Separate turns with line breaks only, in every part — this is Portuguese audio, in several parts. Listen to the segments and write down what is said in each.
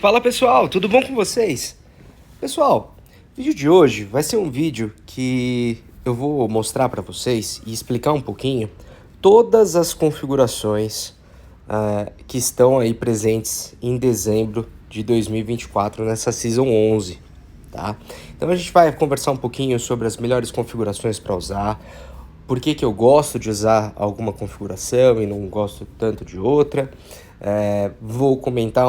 Fala pessoal, tudo bom com vocês? Pessoal, o vídeo de hoje vai ser um vídeo que eu vou mostrar para vocês e explicar um pouquinho todas as configurações que estão aí presentes em dezembro de 2024 nessa Season 11, tá? Então a gente vai conversar um pouquinho sobre as melhores configurações para usar, por que eu gosto de usar alguma configuração e não gosto tanto de outra. Vou comentar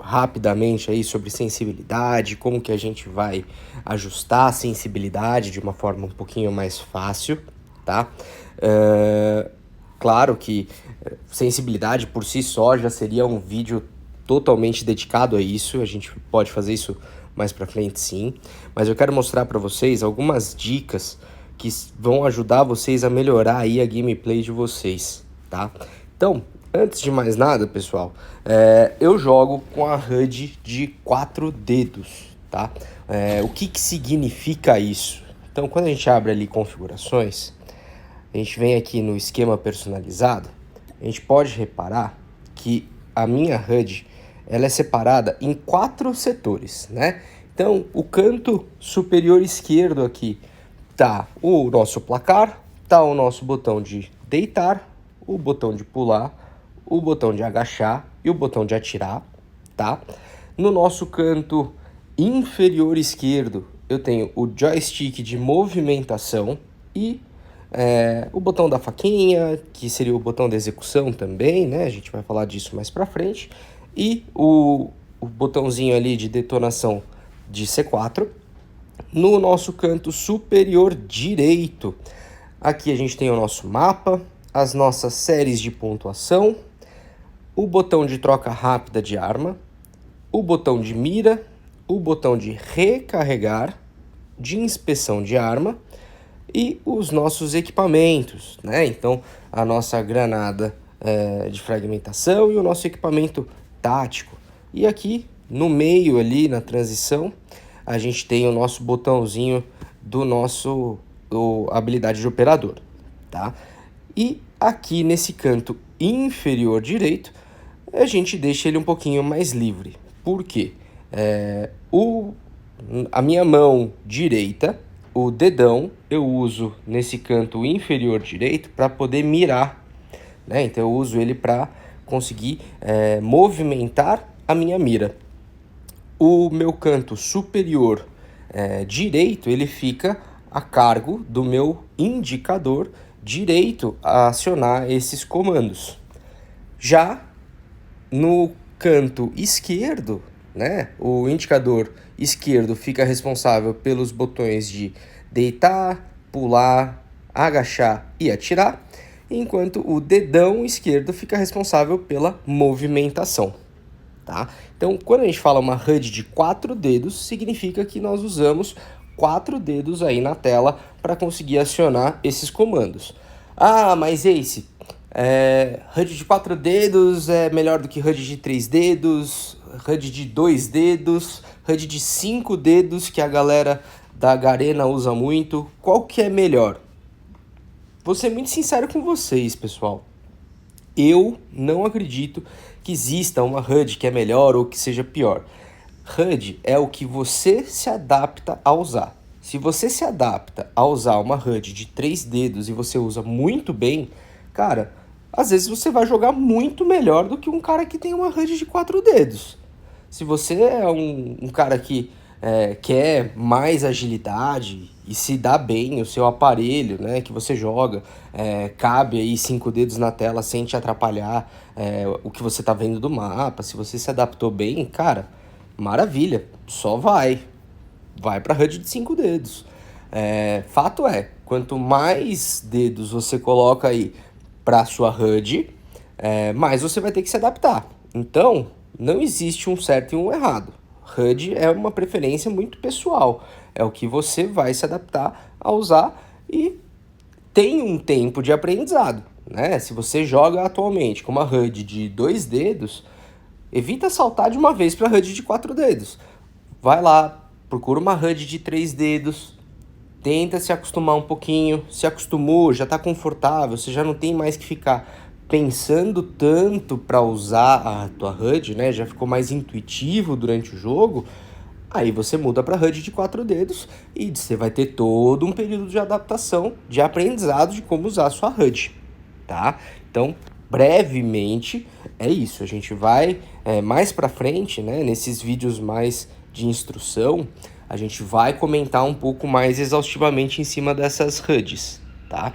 rapidamente aí sobre sensibilidade, como que a gente vai ajustar a sensibilidade de uma forma um pouquinho mais fácil, tá? Claro que sensibilidade por si só já seria um vídeo totalmente dedicado a isso, a gente pode fazer isso mais pra frente sim, mas eu quero mostrar para vocês algumas dicas que vão ajudar vocês a melhorar aí a gameplay de vocês, tá? Então, antes de mais nada, pessoal, eu jogo com a HUD de 4 dedos, tá? O que significa isso? Então, quando a gente abre ali configurações, a gente vem aqui no esquema personalizado, a gente pode reparar que a minha HUD ela é separada em 4 setores, né? Então, o canto superior esquerdo aqui tá o nosso placar, tá o nosso botão de deitar, o botão de pular, o botão de agachar e o botão de atirar, tá? No nosso canto inferior esquerdo, eu tenho o joystick de movimentação e o botão da faquinha, que seria o botão de execução também, né? A gente vai falar disso mais pra frente. E o botãozinho ali de detonação de C4. No nosso canto superior direito, aqui a gente tem o nosso mapa, as nossas séries de pontuação, o botão de troca rápida de arma, o botão de mira, o botão de recarregar, de inspeção de arma e os nossos equipamentos, né? Então, a nossa granada de fragmentação e o nosso equipamento tático. E aqui, no meio ali, na transição, a gente tem o nosso botãozinho do nosso habilidade de operador, tá? E aqui nesse canto inferior direito, a gente deixa ele um pouquinho mais livre. Por quê? A minha mão direita, o dedão, eu uso nesse canto inferior direito para poder mirar, né? Então eu uso ele para conseguir movimentar a minha mira. O meu canto superior direito, ele fica a cargo do meu indicador direito a acionar esses comandos. Já no canto esquerdo, né, o indicador esquerdo fica responsável pelos botões de deitar, pular, agachar e atirar, enquanto o dedão esquerdo fica responsável pela movimentação. Tá? Então, quando a gente fala uma HUD de 4 dedos, significa que nós usamos 4 dedos aí na tela para conseguir acionar esses comandos. Ah, mas Ace, HUD de 4 dedos é melhor do que HUD de 3 dedos, HUD de 2 dedos, HUD de 5 dedos que a galera da Garena usa muito. Qual que é melhor? Vou ser muito sincero com vocês, pessoal. Eu não acredito que exista uma HUD que é melhor ou que seja pior. HUD é o que você se adapta a usar. Se você se adapta a usar uma HUD de 3 dedos e você usa muito bem, cara, às vezes você vai jogar muito melhor do que um cara que tem uma HUD de 4 dedos. Se você é um cara que quer mais agilidade e se dá bem o seu aparelho, né, que você joga, cabe aí 5 dedos na tela sem te atrapalhar o que você tá vendo do mapa, se você se adaptou bem, cara, maravilha, só vai pra HUD de 5 dedos. Fato é, quanto mais dedos você coloca aí pra sua HUD, mais você vai ter que se adaptar. Então, não existe um certo e um errado. HUD é uma preferência muito pessoal, é o que você vai se adaptar a usar e tem um tempo de aprendizado, né? Se você joga atualmente com uma HUD de 2 dedos, evita saltar de uma vez para HUD de 4 dedos. Vai lá, procura uma HUD de 3 dedos, tenta se acostumar um pouquinho, se acostumou, já está confortável, você já não tem mais que ficar pensando tanto para usar a tua HUD, né? Já ficou mais intuitivo durante o jogo. Aí você muda para HUD de 4 dedos e você vai ter todo um período de adaptação, de aprendizado de como usar a sua HUD, tá? Então, brevemente, é isso. A gente vai mais para frente, né? Nesses vídeos mais de instrução, a gente vai comentar um pouco mais exaustivamente em cima dessas HUDs, tá?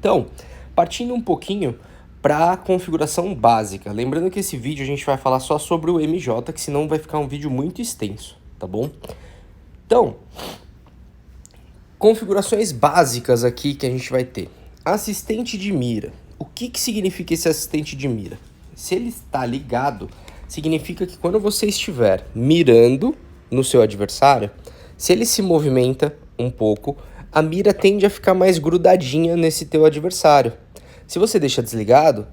Então, partindo um pouquinho para a configuração básica. Lembrando que esse vídeo a gente vai falar só sobre o MJ, que senão vai ficar um vídeo muito extenso, tá bom? Então, configurações básicas aqui que a gente vai ter. Assistente de mira. O que significa esse assistente de mira? Se ele está ligado, significa que quando você estiver mirando no seu adversário, se ele se movimenta um pouco, a mira tende a ficar mais grudadinha nesse teu adversário. Se você deixa desligado,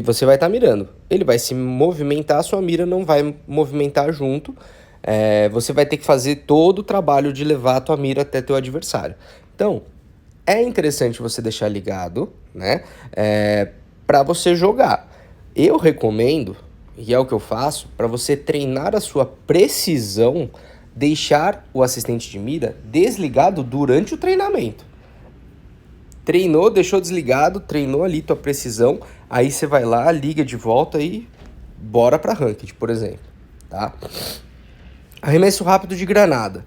você vai estar mirando. Ele vai se movimentar, a sua mira não vai movimentar junto. Você vai ter que fazer todo o trabalho de levar a tua mira até teu adversário. Então, é interessante você deixar ligado, né? Para você jogar. Eu recomendo, e é o que eu faço, para você treinar a sua precisão, deixar o assistente de mira desligado durante o treinamento. Treinou, deixou desligado, treinou ali tua precisão, aí você vai lá, liga de volta e bora para ranked, por exemplo, tá? Arremesso rápido de granada.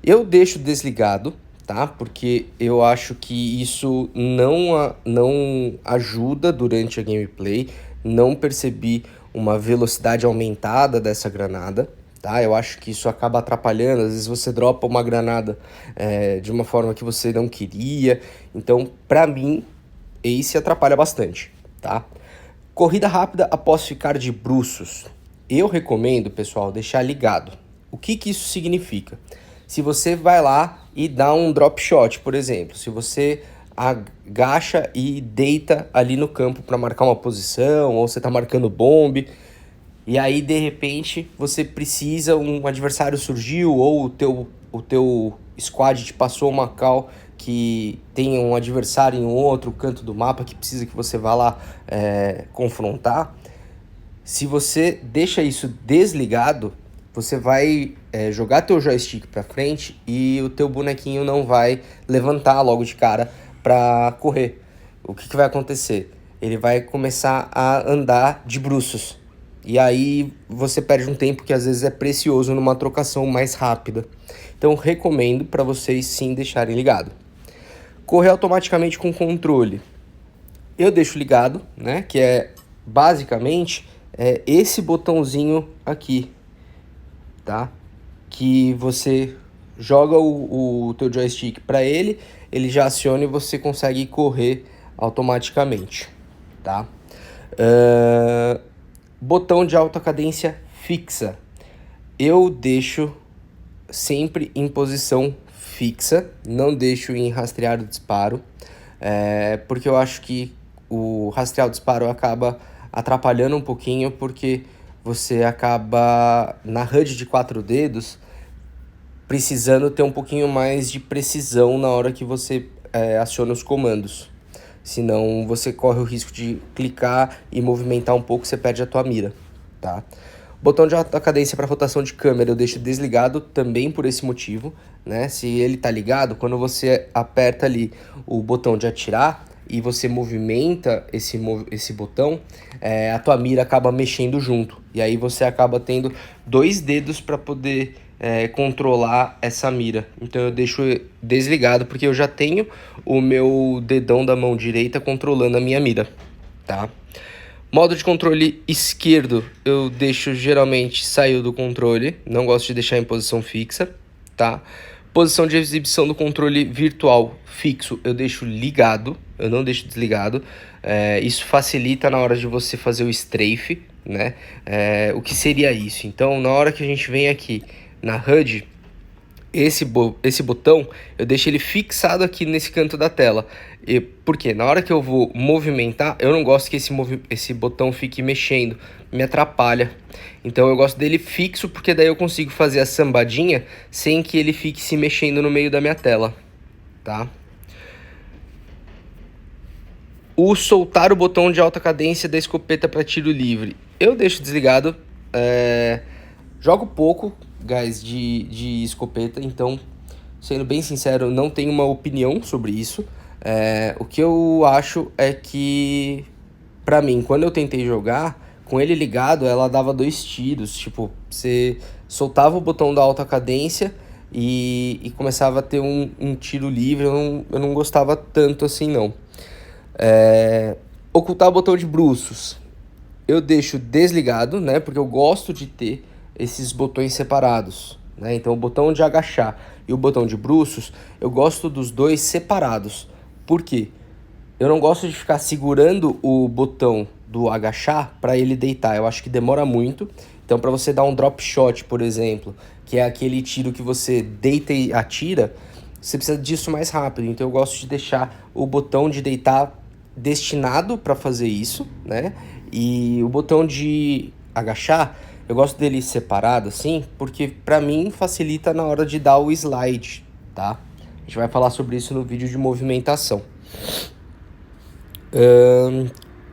Eu deixo desligado, tá? Porque eu acho que isso não ajuda durante a gameplay. Não percebi uma velocidade aumentada dessa granada, tá? Eu acho que isso acaba atrapalhando. Às vezes você dropa uma granada de uma forma que você não queria. Então, pra mim, esse atrapalha bastante, tá? Corrida rápida após ficar de bruços. Eu recomendo, pessoal, deixar ligado. O que isso significa? Se você vai lá e dá um drop shot, por exemplo, se você agacha e deita ali no campo para marcar uma posição, ou você tá marcando bombe, e aí de repente você precisa, um adversário surgiu, ou o teu squad te passou uma call que tem um adversário em outro canto do mapa que precisa que você vá lá confrontar. Se você deixa isso desligado, você vai jogar teu joystick para frente e o teu bonequinho não vai levantar logo de cara para correr. O que vai acontecer? Ele vai começar a andar de bruços. E aí você perde um tempo que às vezes é precioso numa trocação mais rápida. Então recomendo para vocês sim deixarem ligado. Correr automaticamente com controle. Eu deixo ligado, né? Que é basicamente esse botãozinho aqui, tá? Que você joga o teu joystick para ele já aciona e você consegue correr automaticamente, tá? Botão de alta cadência fixa. Eu deixo sempre em posição fixa, não deixo em rastrear o disparo, porque eu acho que o rastrear o disparo acaba atrapalhando um pouquinho, porque você acaba, na HUD de 4 dedos, precisando ter um pouquinho mais de precisão na hora que você aciona os comandos. Senão você corre o risco de clicar e movimentar um pouco, você perde a tua mira, tá? Botão de alta cadência para rotação de câmera eu deixo desligado também por esse motivo, né? Se ele tá ligado, quando você aperta ali o botão de atirar e você movimenta esse botão, a tua mira acaba mexendo junto. E aí você acaba tendo 2 dedos para poder controlar essa mira. Então eu deixo desligado porque eu já tenho o meu dedão da mão direita controlando a minha mira, tá? Modo de controle esquerdo eu deixo geralmente saiu do controle, não gosto de deixar em posição fixa, tá? Posição de exibição do controle virtual fixo eu deixo ligado, eu não deixo desligado. Isso facilita na hora de você fazer o strafe, né? O que seria isso? Então, na hora que a gente vem aqui na HUD, esse botão eu deixo ele fixado aqui nesse canto da tela. Porque na hora que eu vou movimentar, eu não gosto que esse botão fique mexendo, me atrapalha. Então eu gosto dele fixo, porque daí eu consigo fazer a sambadinha sem que ele fique se mexendo no meio da minha tela, tá? O soltar o botão de alta cadência da escopeta para tiro livre, eu deixo desligado. Jogo pouco gás de escopeta, então, sendo bem sincero, não tenho uma opinião sobre isso. O que eu acho é que, pra mim, quando eu tentei jogar, com ele ligado, ela dava 2 tiros. Tipo, você soltava o botão da alta cadência e começava a ter um tiro livre. Eu não gostava tanto assim, não. Ocultar o botão de bruços, eu deixo desligado, né? Porque eu gosto de ter esses botões separados, né? Então o botão de agachar e o botão de bruços, eu gosto dos dois separados. Por quê? Eu não gosto de ficar segurando o botão do agachar para ele deitar. Eu acho que demora muito. Então, para você dar um drop shot, por exemplo, que é aquele tiro que você deita e atira, você precisa disso mais rápido. Então, eu gosto de deixar o botão de deitar destinado para fazer isso, né? E o botão de agachar, eu gosto dele separado assim, porque para mim facilita na hora de dar o slide, tá? A gente vai falar sobre isso no vídeo de movimentação.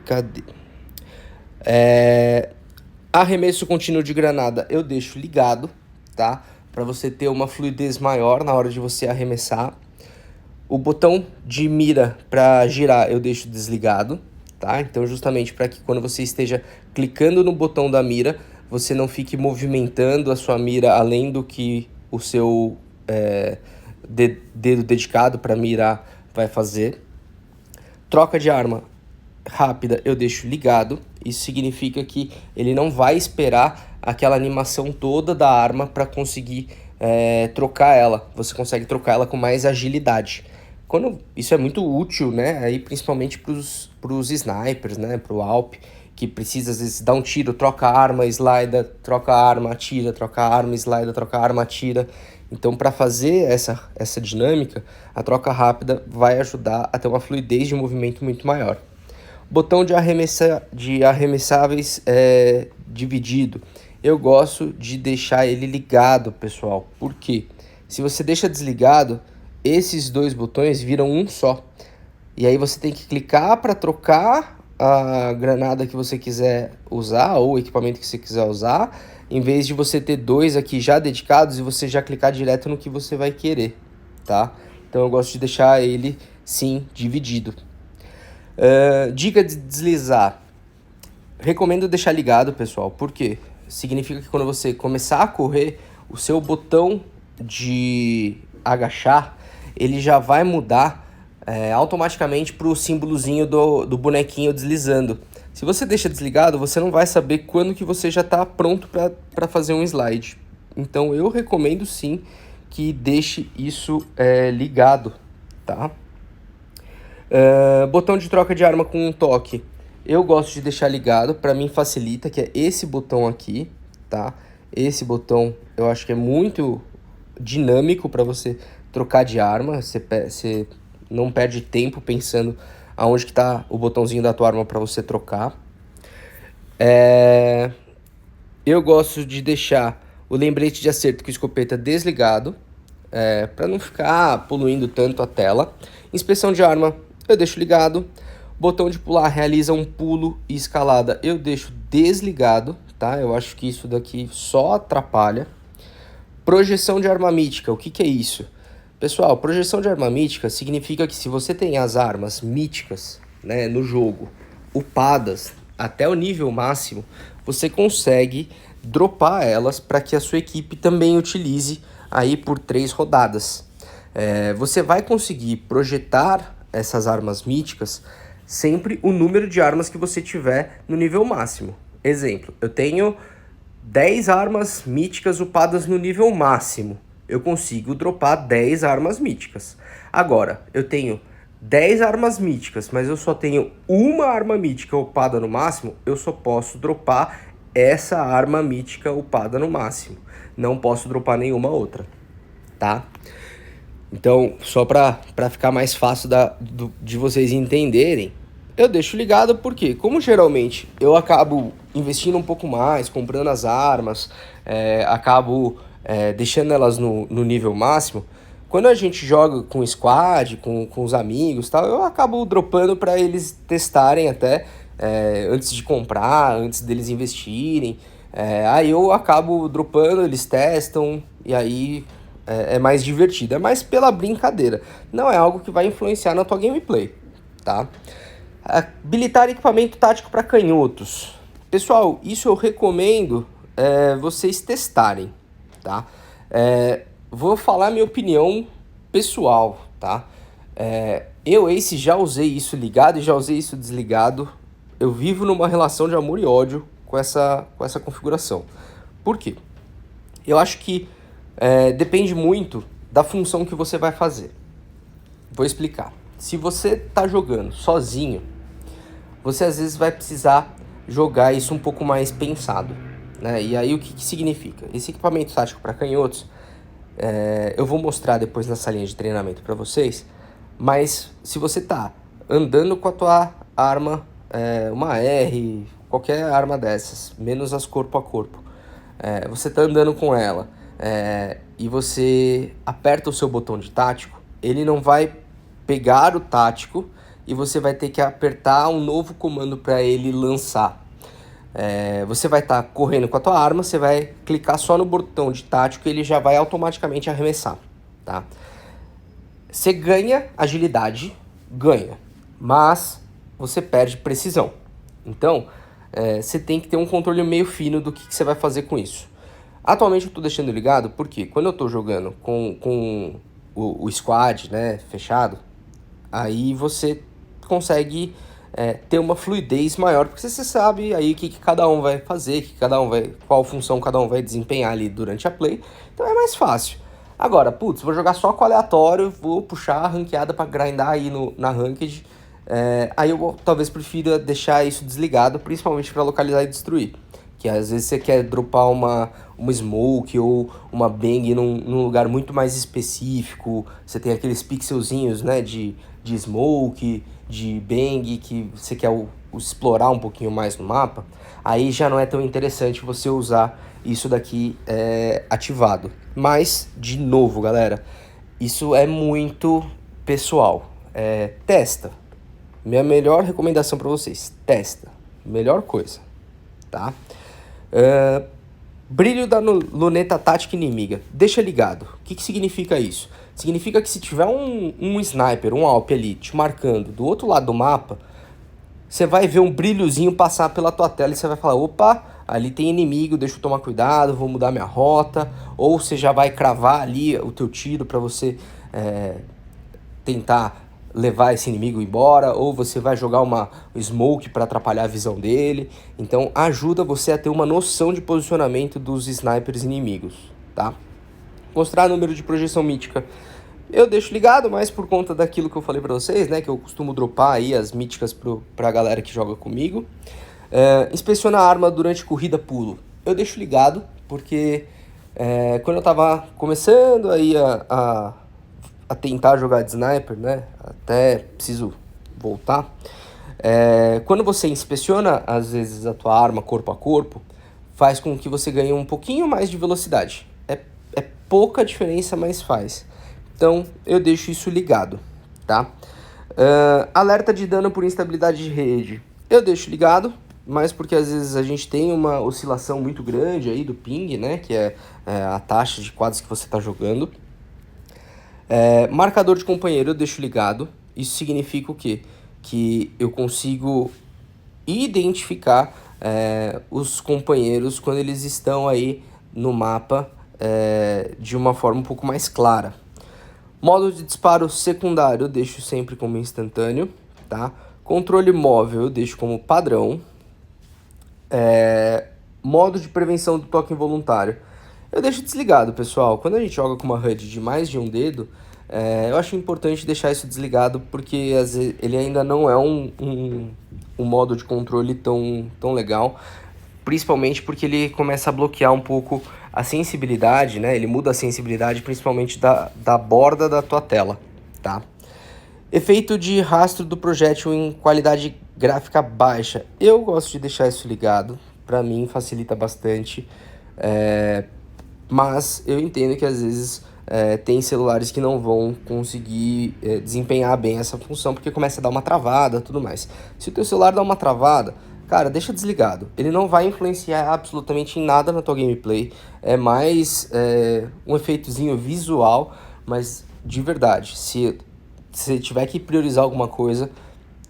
Cadê? Arremesso contínuo de granada eu deixo ligado, tá? Para você ter uma fluidez maior na hora de você arremessar. O botão de mira para girar eu deixo desligado, tá? Então justamente para que quando você esteja clicando no botão da mira, você não fique movimentando a sua mira além do que o seu dedo dedicado para mirar vai fazer. Troca de arma rápida eu deixo ligado. Isso significa que ele não vai esperar aquela animação toda da arma para conseguir trocar ela. Você consegue trocar ela com mais agilidade. Isso é muito útil, né? Aí, principalmente para os snipers, né? Para o AWP, que precisa às vezes dar um tiro, troca a arma, slida, troca a arma, atira, troca a arma, slida, troca a arma, atira. Então, para fazer essa dinâmica, a troca rápida vai ajudar a ter uma fluidez de movimento muito maior. Botão de arremessáveis dividido. Eu gosto de deixar ele ligado, pessoal. Por quê? Se você deixa desligado, esses dois botões viram um só. E aí você tem que clicar para trocar a granada que você quiser usar ou o equipamento que você quiser usar, em vez de você ter dois aqui já dedicados e você já clicar direto no que você vai querer, tá? Então eu gosto de deixar ele, sim, dividido. Dica de deslizar. Recomendo deixar ligado, pessoal. Por quê? Significa que quando você começar a correr, o seu botão de agachar, ele já vai mudar automaticamente para o símbolozinho do bonequinho deslizando. Se você deixa desligado, você não vai saber quando que você já está pronto para fazer um slide. Então eu recomendo sim que deixe isso ligado, tá? Botão de troca de arma com um toque. Eu gosto de deixar ligado, para mim facilita, que é esse botão aqui, tá? Esse botão eu acho que é muito dinâmico para você trocar de arma. Você não perde tempo pensando aonde que tá o botãozinho da tua arma para você trocar. Eu gosto de deixar o lembrete de acerto com escopeta desligado, para não ficar poluindo tanto a tela. Inspeção de arma eu deixo ligado. Botão de pular realiza um pulo e escalada eu deixo desligado, tá? Eu acho que isso daqui só atrapalha. Projeção de arma mítica, o que que é isso? Pessoal, projeção de arma mítica significa que se você tem as armas míticas, né, no jogo, upadas até o nível máximo, você consegue dropar elas para que a sua equipe também utilize aí por 3 rodadas. Você vai conseguir projetar essas armas míticas sempre o número de armas que você tiver no nível máximo. Exemplo, eu tenho 10 armas míticas upadas no nível máximo. Eu consigo dropar 10 armas míticas. Agora, eu tenho 10 armas míticas, mas eu só tenho uma arma mítica upada no máximo, eu só posso dropar essa arma mítica upada no máximo. Não posso dropar nenhuma outra, tá? Então, só para ficar mais fácil de vocês entenderem, eu deixo ligado porque, como geralmente eu acabo investindo um pouco mais, comprando as armas, acabo deixando elas no nível máximo, Quando a gente joga com squad, com os amigos e tal, eu acabo dropando para eles testarem até antes de comprar, antes deles investirem. Aí eu acabo dropando, eles testam e aí é mais divertido. É mais pela brincadeira. Não é algo que vai influenciar na tua gameplay, tá? Habilitar equipamento tático para canhotos. Pessoal, isso eu recomendo vocês testarem, tá? Vou falar minha opinião pessoal, tá? Eu, Ace, já usei isso ligado e já usei isso desligado. Eu vivo numa relação de amor e ódio com essa configuração. Por quê? Eu acho que depende muito da função que você vai fazer. Vou explicar. Se você tá jogando sozinho, você às vezes vai precisar jogar isso um pouco mais pensado, né? E aí o que significa? Esse equipamento tático para canhotos, eu vou mostrar depois na salinha de treinamento para vocês, mas se você tá andando com a tua arma, uma R, qualquer arma dessas, menos as corpo a corpo, você tá andando com ela e você aperta o seu botão de tático, ele não vai pegar o tático e você vai ter que apertar um novo comando para ele lançar. Você vai estar correndo com a tua arma, você vai clicar só no botão de tático e ele já vai automaticamente arremessar, tá? Você ganha agilidade, mas você perde precisão. Então, você tem que ter um controle meio fino do que você vai fazer com isso. Atualmente eu estou deixando ligado porque quando eu estou jogando com o squad, né, fechado, aí você consegue ter uma fluidez maior, porque você sabe aí o que cada um vai fazer, qual função cada um vai desempenhar ali durante a play, então é mais fácil. Agora, putz, vou jogar só com aleatório, vou puxar a ranqueada para grindar aí na ranked, aí eu talvez prefira deixar isso desligado, principalmente para localizar e destruir. Que às vezes você quer dropar uma smoke ou uma bang num lugar muito mais específico. Você tem aqueles pixelzinhos, né, de smoke, de bang, que você quer explorar um pouquinho mais no mapa. Aí já não é tão interessante você usar isso daqui ativado. Mas, de novo, galera, isso é muito pessoal. Testa. Minha melhor recomendação para vocês, testa. Melhor coisa, tá? Brilho da luneta tática inimiga. Deixa ligado. O que significa isso? Significa que se tiver um sniper, um AWP ali te marcando do outro lado do mapa, você vai ver um brilhozinho passar pela tua tela e você vai falar, opa, ali tem inimigo, deixa eu tomar cuidado, vou mudar minha rota. Ou você já vai cravar ali o teu tiro para você tentar levar esse inimigo embora, ou você vai jogar uma smoke para atrapalhar a visão dele. Então ajuda você a ter uma noção de posicionamento dos snipers inimigos, tá? Mostrar número de projeção mítica eu deixo ligado, mas por conta daquilo que eu falei para vocês, né, que eu costumo dropar aí as míticas pra galera que joga comigo. Inspeciona a arma durante corrida pulo, eu deixo ligado, porque quando eu tava começando aí a tentar jogar de sniper, né? Até preciso voltar. Quando você inspeciona, às vezes, a tua arma corpo a corpo, faz com que você ganhe um pouquinho mais de velocidade. É pouca diferença, mas faz. Então, eu deixo isso ligado, tá? Alerta de dano por instabilidade de rede. Eu deixo ligado, mas porque às vezes a gente tem uma oscilação muito grande aí do ping, né? Que é a taxa de quadros que você está jogando. Marcador de companheiro eu deixo ligado. Isso significa o quê? Que eu consigo identificar os companheiros quando eles estão aí no mapa de uma forma um pouco mais clara. Modo de disparo secundário eu deixo sempre como instantâneo, tá? Controle móvel eu deixo como padrão. Modo de prevenção do toque involuntário eu deixo desligado, pessoal. Quando a gente joga com uma HUD de mais de um dedo, eu acho importante deixar isso desligado, porque às vezes, ele ainda não é um modo de controle tão legal, principalmente porque ele começa a bloquear um pouco a sensibilidade, né? Ele muda a sensibilidade principalmente da borda da tua tela, tá? Efeito de rastro do projétil em qualidade gráfica baixa. Eu gosto de deixar isso ligado, para mim facilita bastante, mas eu entendo que às vezes tem celulares que não vão conseguir desempenhar bem essa função, porque começa a dar uma travada, tudo mais. Se o teu celular dá uma travada, cara, deixa desligado. Ele não vai influenciar absolutamente em nada na tua gameplay. É mais um efeitozinho visual, mas de verdade, se você tiver que priorizar alguma coisa,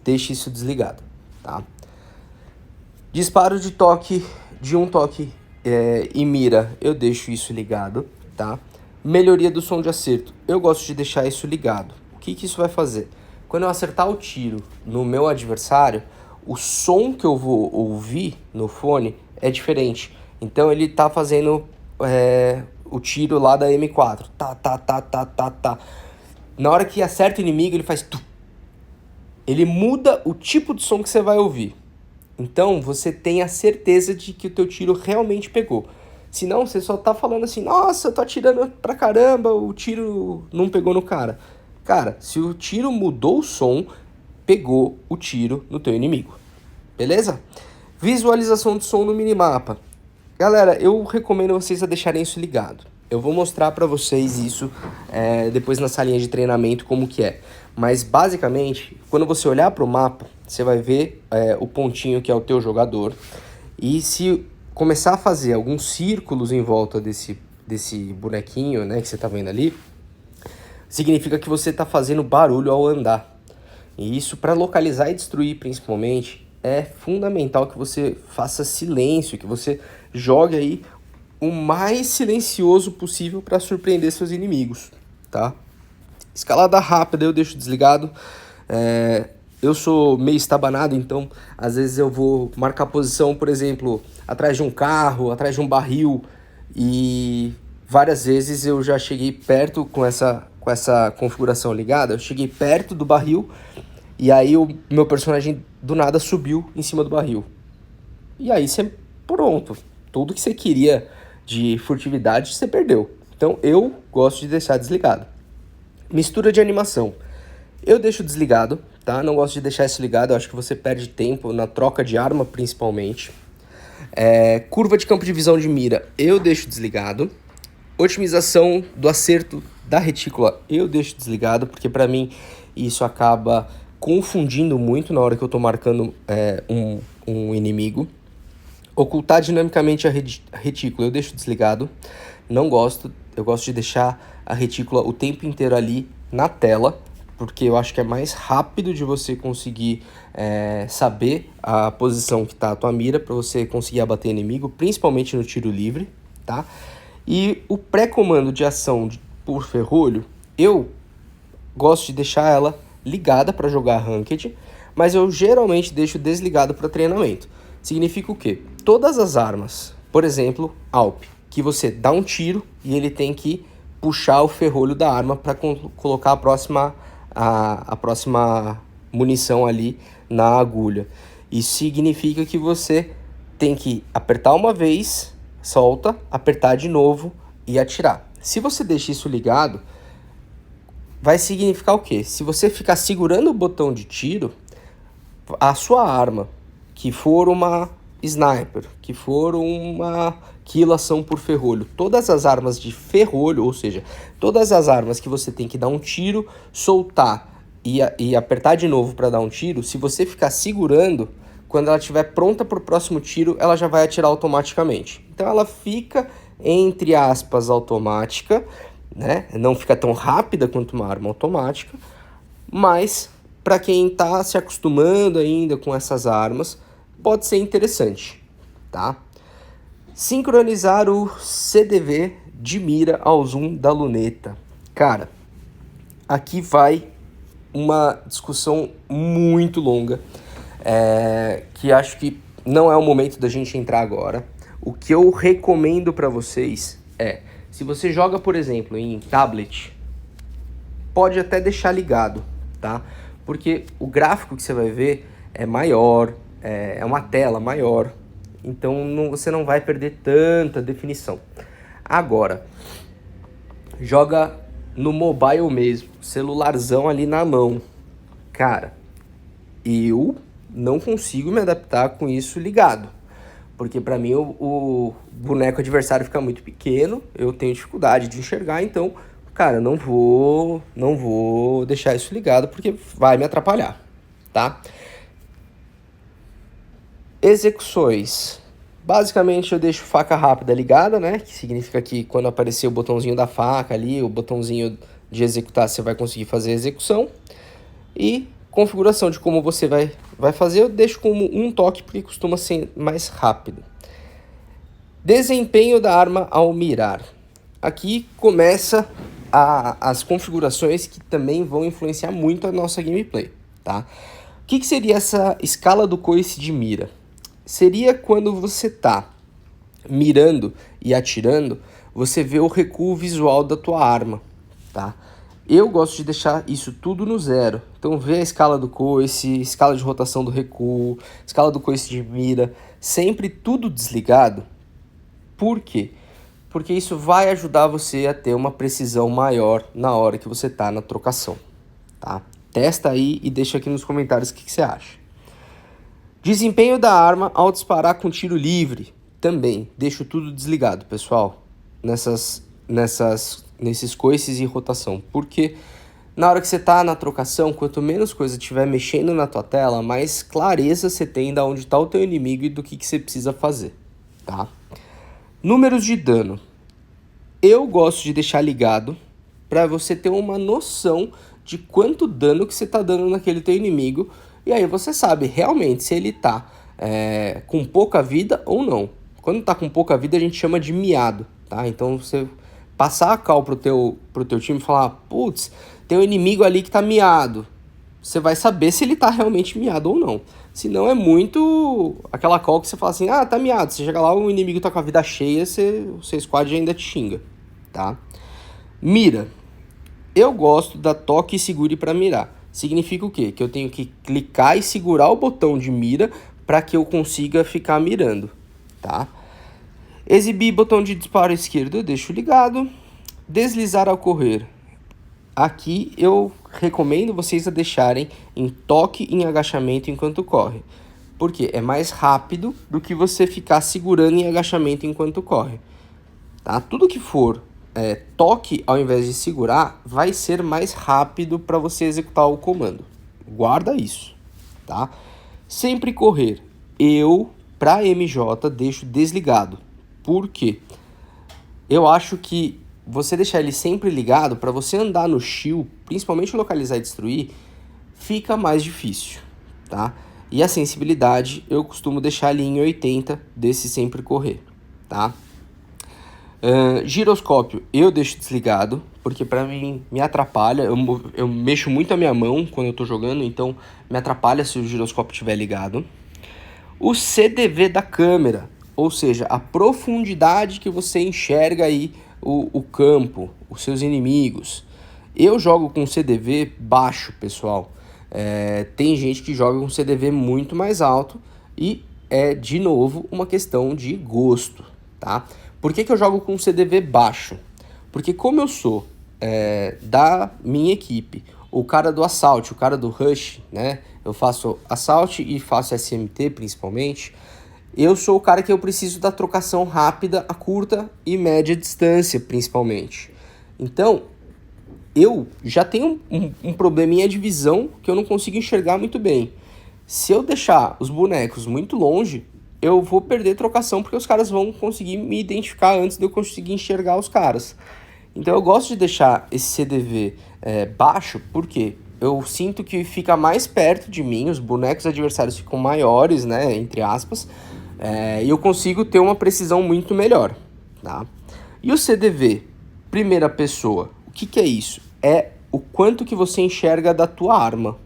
deixe isso desligado, tá? Disparo de um toque e mira, eu deixo isso ligado, tá? Melhoria do som de acerto, eu gosto de deixar isso ligado. O que isso vai fazer? Quando eu acertar o tiro no meu adversário, o som que eu vou ouvir no fone é diferente. Então ele tá fazendo o tiro lá da M4. Tá, tá, tá, tá, tá, tá. Na hora que acerta o inimigo, ele faz... Tu. Ele muda o tipo de som que você vai ouvir. Então você tem a certeza de que o teu tiro realmente pegou. Senão você só tá falando assim, nossa, eu tô atirando pra caramba, o tiro não pegou no cara. Cara, se o tiro mudou o som, pegou o tiro no teu inimigo. Beleza? Visualização de som no minimapa. Galera, eu recomendo vocês a deixarem isso ligado. Eu vou mostrar pra vocês isso depois na salinha de treinamento como que é. Mas basicamente, quando você olhar pro mapa, você vai ver o pontinho que é o teu jogador. E se começar a fazer alguns círculos em volta desse bonequinho, né, que você tá vendo ali, significa que você tá fazendo barulho ao andar. E isso, para localizar e destruir principalmente, é fundamental que você faça silêncio, que você jogue aí o mais silencioso possível para surpreender seus inimigos, tá? Escalada rápida eu deixo desligado. Eu sou meio estabanado, então às vezes eu vou marcar posição, por exemplo, atrás de um carro, atrás de um barril, e várias vezes eu já cheguei perto com essa configuração ligada, eu cheguei perto do barril e aí o meu personagem do nada subiu em cima do barril. E aí você, pronto, tudo que você queria de furtividade você perdeu. Então eu gosto de deixar desligado. Mistura de animação. Eu deixo desligado, tá? Não gosto de deixar isso ligado, eu acho que você perde tempo na troca de arma, principalmente. Curva de campo de visão de mira, eu deixo desligado. Otimização do acerto da retícula, eu deixo desligado, porque para mim isso acaba confundindo muito na hora que eu tô marcando um inimigo. Ocultar dinamicamente a retícula, eu deixo desligado. Não gosto, eu gosto de deixar a retícula o tempo inteiro ali na tela, porque eu acho que é mais rápido de você conseguir saber a posição que está a tua mira para você conseguir abater inimigo, principalmente no tiro livre, tá? E o pré-comando de ação por ferrolho, eu gosto de deixar ela ligada para jogar Ranked, mas eu geralmente deixo desligado para treinamento. Significa o quê? Todas as armas, por exemplo, AWP, que você dá um tiro e ele tem que puxar o ferrolho da arma para colocar a próxima munição ali na agulha. Isso significa que você tem que apertar uma vez, solta, apertar de novo e atirar. Se você deixa isso ligado, vai significar o quê? Se você ficar segurando o botão de tiro, a sua arma, que for uma sniper, que for uma quilação por ferrolho, todas as armas de ferrolho, ou seja, todas as armas que você tem que dar um tiro, soltar e apertar de novo para dar um tiro, se você ficar segurando, quando ela estiver pronta para o próximo tiro, ela já vai atirar automaticamente. Então ela fica, entre aspas, automática, né? Não fica tão rápida quanto uma arma automática, mas para quem está se acostumando ainda com essas armas, pode ser interessante, tá? Sincronizar o CDV de mira ao zoom da luneta. Cara, aqui vai uma discussão muito longa, que acho que não é o momento da gente entrar agora. O que eu recomendo para vocês se você joga, por exemplo, em tablet, pode até deixar ligado, tá? Porque o gráfico que você vai ver é maior, é uma tela maior, então você não vai perder tanta definição. Agora, joga no mobile mesmo, celularzão ali na mão. Cara, eu não consigo me adaptar com isso ligado, porque para mim o boneco adversário fica muito pequeno, eu tenho dificuldade de enxergar, então cara, não vou deixar isso ligado porque vai me atrapalhar, tá? Execuções. Basicamente eu deixo faca rápida ligada, né? Que significa que quando aparecer o botãozinho da faca ali, o botãozinho de executar, você vai conseguir fazer a execução. E configuração de como você vai fazer, eu deixo como um toque porque costuma ser mais rápido. Desempenho da arma ao mirar. Aqui começa as configurações que também vão influenciar muito a nossa gameplay, tá? O que seria essa escala do coice de mira? Seria quando você tá mirando e atirando, você vê o recuo visual da tua arma, tá? Eu gosto de deixar isso tudo no zero. Então vê a escala do coice, escala de rotação do recuo, escala do coice de mira, sempre tudo desligado. Por quê? Porque isso vai ajudar você a ter uma precisão maior na hora que você tá na trocação, tá? Testa aí e deixa aqui nos comentários o que você acha. Desempenho da arma ao disparar com tiro livre. Também deixo tudo desligado, pessoal, nesses coices e rotação. Porque na hora que você tá na trocação, quanto menos coisa tiver mexendo na tua tela, mais clareza você tem de onde tá o teu inimigo e do que você precisa fazer, tá? Números de dano. Eu gosto de deixar ligado para você ter uma noção de quanto dano que você tá dando naquele teu inimigo. E aí você sabe realmente se ele tá com pouca vida ou não. Quando tá com pouca vida a gente chama de miado, tá? Então você passar a call pro teu time e falar, putz, tem um inimigo ali que tá miado. Você vai saber se ele tá realmente miado ou não. Se não, é muito aquela call que você fala assim, ah, tá miado. Você chega lá, o inimigo tá com a vida cheia, o seu squad ainda te xinga, tá? Mira. Eu gosto da toque e segure para mirar. Significa o quê? Que eu tenho que clicar e segurar o botão de mira para que eu consiga ficar mirando, tá? Exibir botão de disparo esquerdo eu deixo ligado. Deslizar ao correr. Aqui eu recomendo vocês a deixarem em toque e em agachamento enquanto corre. Porque é mais rápido do que você ficar segurando em agachamento enquanto corre. Tá? Tudo que for toque ao invés de segurar vai ser mais rápido para você executar o comando. Guarda isso, tá? Sempre correr. Eu, para MJ, deixo desligado. Por quê? Eu acho que você deixar ele sempre ligado, para você andar no shield, principalmente localizar e destruir, fica mais difícil, tá? E a sensibilidade eu costumo deixar ali em 80 desse sempre correr, tá? Giroscópio eu deixo desligado, porque pra mim me atrapalha, eu mexo muito a minha mão quando eu tô jogando, então me atrapalha se o giroscópio estiver ligado. O CDV da câmera, ou seja, a profundidade que você enxerga aí o campo, os seus inimigos. Eu jogo com CDV baixo, pessoal. Tem gente que joga com CDV muito mais alto e é, de novo, uma questão de gosto, tá? Por que eu jogo com CDV baixo? Porque como eu sou da minha equipe, o cara do assalto, o cara do rush, né? Eu faço assalto e faço SMT principalmente. Eu sou o cara que eu preciso da trocação rápida a curta e média distância, principalmente. Então, eu já tenho um probleminha de visão que eu não consigo enxergar muito bem. Se eu deixar os bonecos muito longe, eu vou perder trocação porque os caras vão conseguir me identificar antes de eu conseguir enxergar os caras. Então eu gosto de deixar esse CDV baixo porque eu sinto que fica mais perto de mim, os bonecos adversários ficam maiores, né, entre aspas, e eu consigo ter uma precisão muito melhor, tá? E o CDV, primeira pessoa, o que é isso? É o quanto que você enxerga da tua arma,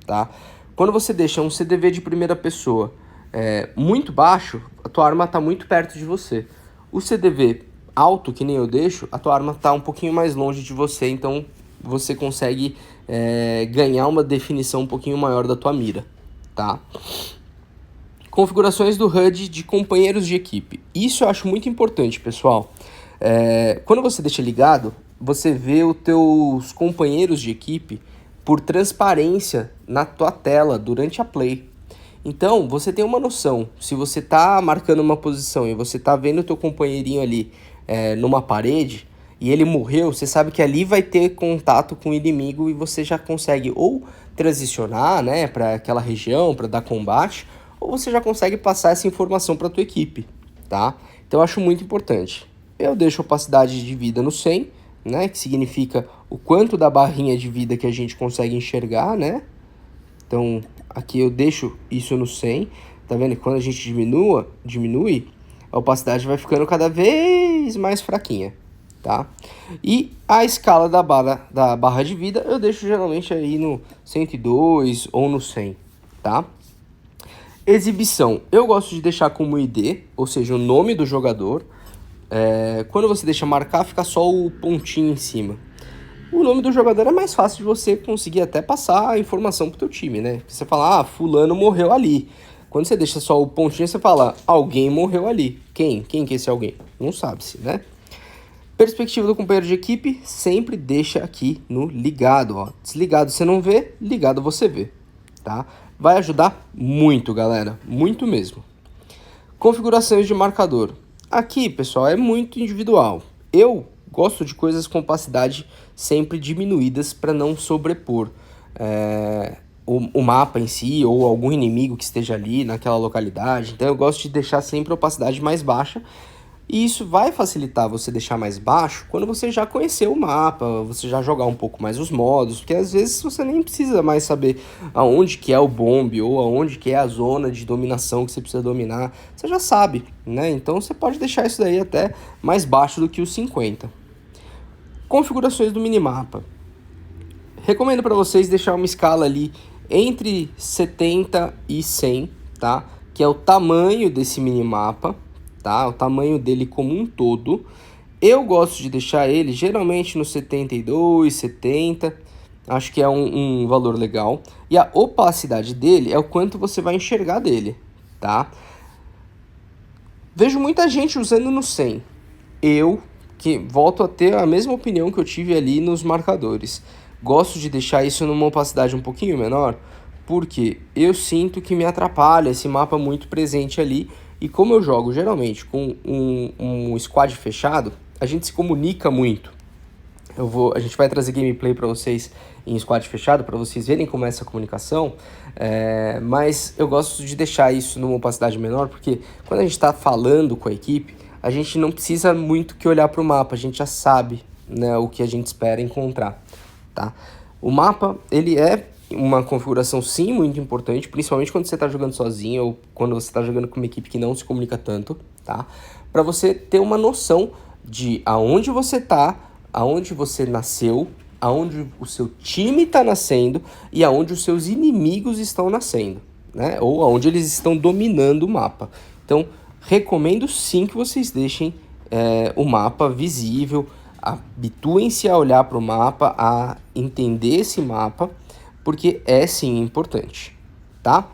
tá? Quando você deixa um CDV de primeira pessoa muito baixo, a tua arma está muito perto de você. O CDV alto, que nem eu deixo, a tua arma está um pouquinho mais longe de você, então você consegue ganhar uma definição um pouquinho maior da tua mira, tá? Configurações do HUD de companheiros de equipe. Isso eu acho muito importante, pessoal. Quando você deixa ligado, você vê os teus companheiros de equipe por transparência na tua tela durante a play. Então, você tem uma noção, se você está marcando uma posição e você está vendo o teu companheirinho ali numa parede, e ele morreu, você sabe que ali vai ter contato com o inimigo e você já consegue ou transicionar, né, para aquela região, para dar combate, ou você já consegue passar essa informação para tua equipe, tá? Então eu acho muito importante. Eu deixo a opacidade de vida no 100, né, que significa o quanto da barrinha de vida que a gente consegue enxergar, né? Então, aqui eu deixo isso no 100, tá vendo? Quando a gente diminui, a opacidade vai ficando cada vez mais fraquinha, tá? E a escala da barra de vida eu deixo geralmente aí no 102 ou no 100, tá? Exibição, eu gosto de deixar como ID, ou seja, o nome do jogador. Quando você deixa marcar, fica só o pontinho em cima. O nome do jogador é mais fácil de você conseguir até passar a informação pro teu time, né? Você fala, fulano morreu ali. Quando você deixa só o pontinho, você fala, alguém morreu ali. Quem? Quem que é esse alguém? Não sabe-se, né? Perspectiva do companheiro de equipe, sempre deixa aqui no ligado, ó. Desligado você não vê, ligado você vê, tá? Vai ajudar muito, galera, muito mesmo. Configurações de marcador. Aqui, pessoal, é muito individual. Eu gosto de coisas com opacidade sempre diminuídas para não sobrepor o mapa em si ou algum inimigo que esteja ali naquela localidade. Então eu gosto de deixar sempre a opacidade mais baixa. E isso vai facilitar você deixar mais baixo quando você já conheceu o mapa, você já jogar um pouco mais os modos, porque às vezes você nem precisa mais saber aonde que é o bombe ou aonde que é a zona de dominação que você precisa dominar, você já sabe, né? Então você pode deixar isso daí até mais baixo do que os 50. Configurações do minimapa. Recomendo para vocês deixar uma escala ali entre 70 e 100, tá? Que é o tamanho desse minimapa, tá? O tamanho dele como um todo. Eu gosto de deixar ele geralmente no 72, 70. Acho que é um valor legal. E a opacidade dele é o quanto você vai enxergar dele, tá? Vejo muita gente usando no 100. Eu, que volto a ter a mesma opinião que eu tive ali nos marcadores. Gosto de deixar isso numa opacidade um pouquinho menor, porque eu sinto que me atrapalha esse mapa muito presente ali. E como eu jogo geralmente com um squad fechado, a gente se comunica muito. A gente vai trazer gameplay para vocês em squad fechado, para vocês verem como é essa comunicação, mas eu gosto de deixar isso numa opacidade menor, porque quando a gente está falando com a equipe, a gente não precisa muito que olhar para o mapa, a gente já sabe, né, o que a gente espera encontrar, tá? O mapa, ele é uma configuração sim muito importante, principalmente quando você está jogando sozinho ou quando você está jogando com uma equipe que não se comunica tanto, tá? Para você ter uma noção de aonde você está, aonde você nasceu, aonde o seu time está nascendo e aonde os seus inimigos estão nascendo, né? Ou aonde eles estão dominando o mapa. Então, recomendo sim que vocês deixem o mapa visível, habituem-se a olhar para o mapa, a entender esse mapa, porque é sim importante, tá?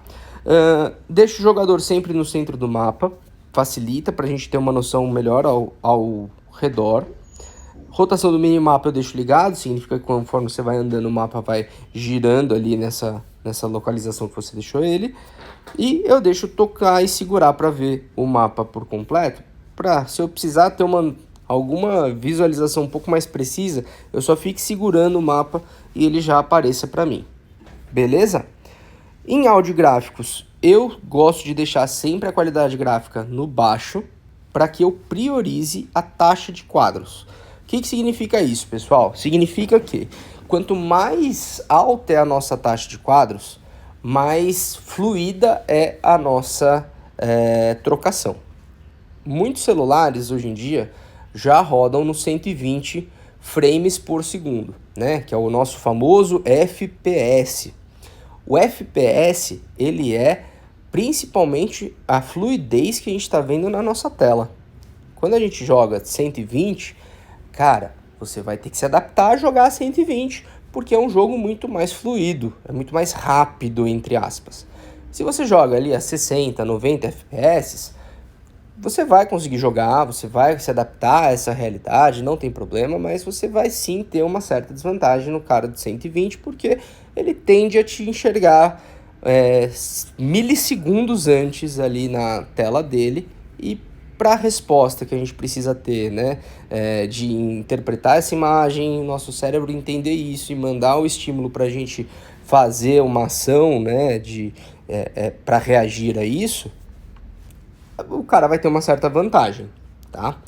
Deixa o jogador sempre no centro do mapa, facilita para a gente ter uma noção melhor ao redor. Rotação do minimapa eu deixo ligado, significa que conforme você vai andando o mapa vai girando ali nessa localização que você deixou ele. E eu deixo tocar e segurar para ver o mapa por completo, para se eu precisar ter alguma visualização um pouco mais precisa, eu só fique segurando o mapa e ele já apareça para mim. Beleza? Em áudio e gráficos, eu gosto de deixar sempre a qualidade gráfica no baixo para que eu priorize a taxa de quadros. O que significa isso, pessoal? Significa que quanto mais alta é a nossa taxa de quadros, mais fluida é a nossa trocação. Muitos celulares hoje em dia já rodam no 120 frames por segundo, né? Que é o nosso famoso FPS. O FPS, ele é principalmente a fluidez que a gente está vendo na nossa tela. Quando a gente joga 120, cara, você vai ter que se adaptar a jogar a 120, porque é um jogo muito mais fluido, é muito mais rápido, entre aspas. Se você joga ali a 60, 90 FPS, você vai conseguir jogar, você vai se adaptar a essa realidade, não tem problema, mas você vai sim ter uma certa desvantagem no cara de 120, porque ele tende a te enxergar milissegundos antes ali na tela dele, e para a resposta que a gente precisa ter, né? De interpretar essa imagem, nosso cérebro entender isso e mandar o estímulo para a gente fazer uma ação, né? Para reagir a isso, o cara vai ter uma certa vantagem, tá?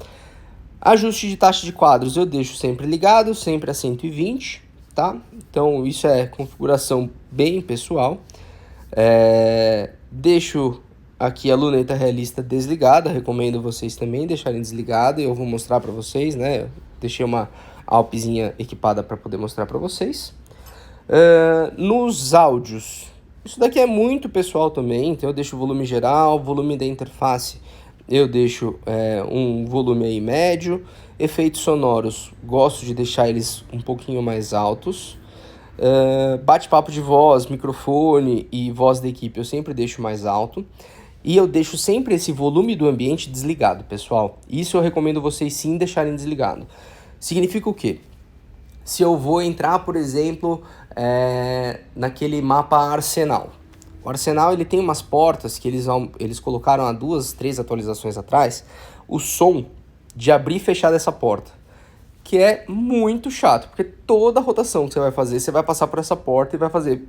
Ajuste de taxa de quadros eu deixo sempre ligado, sempre a 120, tá? Então isso é configuração bem pessoal. Deixo aqui a luneta realista desligada, recomendo vocês também deixarem desligada, eu vou mostrar para vocês, né? Eu deixei uma Alpzinha equipada para poder mostrar para vocês. Nos áudios, isso daqui é muito pessoal também, então eu deixo o volume geral, volume da interface eu deixo um volume aí médio. Efeitos sonoros, gosto de deixar eles um pouquinho mais altos. Bate-papo de voz, microfone e voz da equipe eu sempre deixo mais alto. E eu deixo sempre esse volume do ambiente desligado, pessoal. Isso eu recomendo vocês sim deixarem desligado. Significa o quê? Se eu vou entrar, por exemplo, naquele mapa Arsenal. O Arsenal ele tem umas portas que eles colocaram há 2, 3 atualizações atrás, o som de abrir e fechar dessa porta, que é muito chato, porque toda a rotação que você vai fazer, você vai passar por essa porta e vai fazer...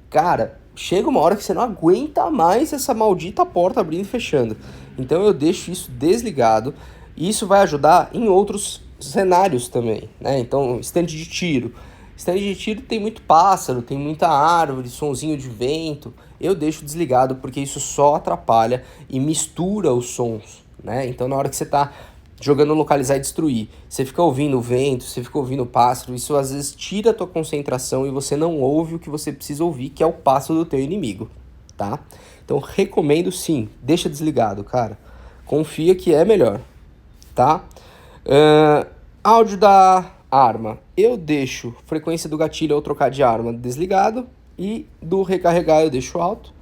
Cara, chega uma hora que você não aguenta mais essa maldita porta abrindo e fechando. Então eu deixo isso desligado e isso vai ajudar em outros cenários também, né? Então, estande de tiro. Estande de tiro tem muito pássaro, tem muita árvore, sonzinho de vento. Eu deixo desligado porque isso só atrapalha e mistura os sons, né? Então, na hora que você tá jogando localizar e destruir, você fica ouvindo o vento, você fica ouvindo o pássaro, isso às vezes tira a tua concentração e você não ouve o que você precisa ouvir, que é o passo do teu inimigo, tá? Então, recomendo sim, deixa desligado, cara. Confia que é melhor, tá? Áudio da arma, eu deixo frequência do gatilho ao trocar de arma desligado e do recarregar eu deixo alto.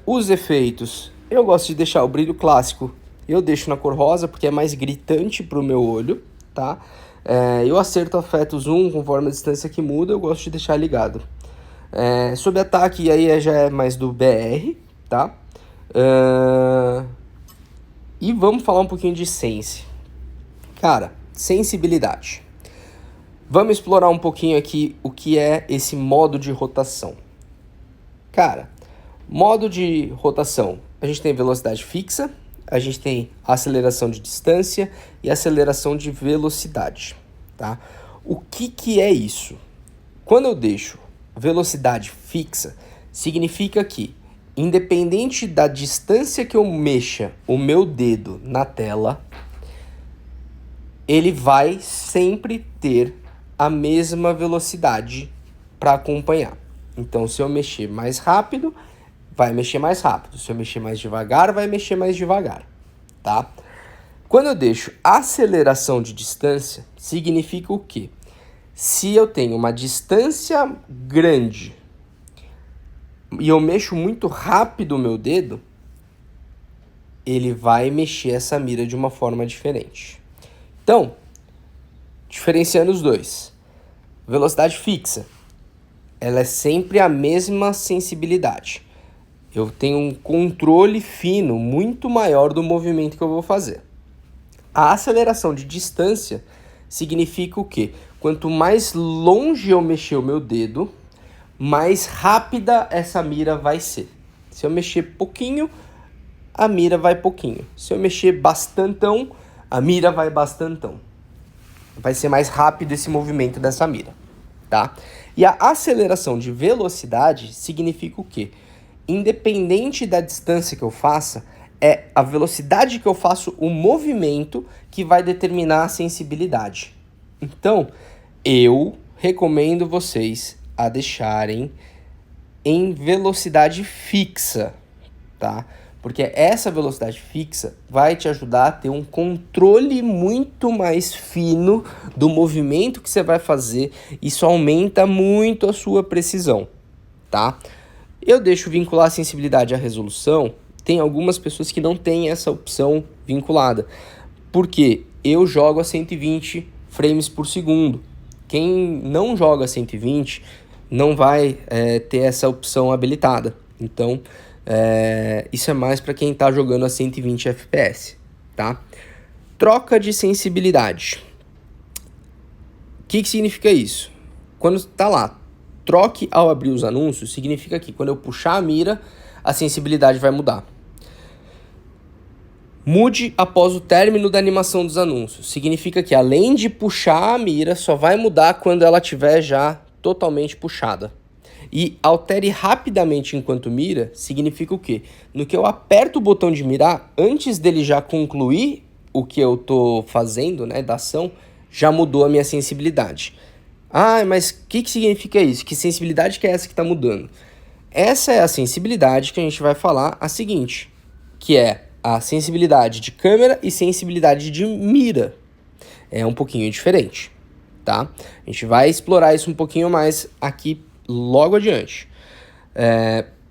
Os efeitos, eu gosto de deixar o brilho clássico, eu deixo na cor rosa porque é mais gritante pro meu olho, tá? Eu acerto, afeto, zoom conforme a distância que muda, eu gosto de deixar ligado. Sob ataque aí já é mais do BR, tá? E vamos falar um pouquinho de sense. Cara, sensibilidade. Vamos explorar um pouquinho aqui o que é esse modo de rotação. Cara, modo de rotação, a gente tem velocidade fixa, a gente tem aceleração de distância e aceleração de velocidade, tá? O que é isso? Quando eu deixo velocidade fixa, significa que, independente da distância que eu mexa o meu dedo na tela, ele vai sempre ter a mesma velocidade para acompanhar. Então, se eu mexer mais rápido, vai mexer mais rápido. Se eu mexer mais devagar, vai mexer mais devagar, tá? Quando eu deixo aceleração de distância, significa o quê? Se eu tenho uma distância grande e eu mexo muito rápido o meu dedo, ele vai mexer essa mira de uma forma diferente. Então, diferenciando os dois, velocidade fixa, ela é sempre a mesma sensibilidade. Eu tenho um controle fino muito maior do movimento que eu vou fazer. A aceleração de distância significa o quê? Quanto mais longe eu mexer o meu dedo, mais rápida essa mira vai ser. Se eu mexer pouquinho, a mira vai pouquinho. Se eu mexer bastantão, a mira vai bastantão. Vai ser mais rápido esse movimento dessa mira, tá? E a aceleração de velocidade significa o quê? Independente da distância que eu faça, é a velocidade que eu faço o movimento que vai determinar a sensibilidade. Então, eu recomendo vocês a deixarem em velocidade fixa, tá? Porque essa velocidade fixa vai te ajudar a ter um controle muito mais fino do movimento que você vai fazer. Isso aumenta muito a sua precisão, tá? Eu deixo vincular a sensibilidade à resolução. Tem algumas pessoas que não têm essa opção vinculada. Porque eu jogo a 120 frames por segundo. Quem não joga a 120 não vai ter essa opção habilitada. Então, Isso é mais para quem está jogando a 120 FPS, tá? Troca de sensibilidade. O que significa isso? Quando está lá, troque ao abrir os anúncios, significa que quando eu puxar a mira, a sensibilidade vai mudar. Mude após o término da animação dos anúncios. Significa que além de puxar a mira, só vai mudar quando ela estiver já totalmente puxada. E altere rapidamente enquanto mira, significa o quê? No que eu aperto o botão de mirar, antes dele já concluir o que eu estou fazendo, né, da ação, já mudou a minha sensibilidade. Ah, mas o que significa isso? Que sensibilidade que é essa que está mudando? Essa é a sensibilidade que a gente vai falar a seguinte, que é a sensibilidade de câmera e sensibilidade de mira. É um pouquinho diferente, tá? A gente vai explorar isso um pouquinho mais aqui logo adiante.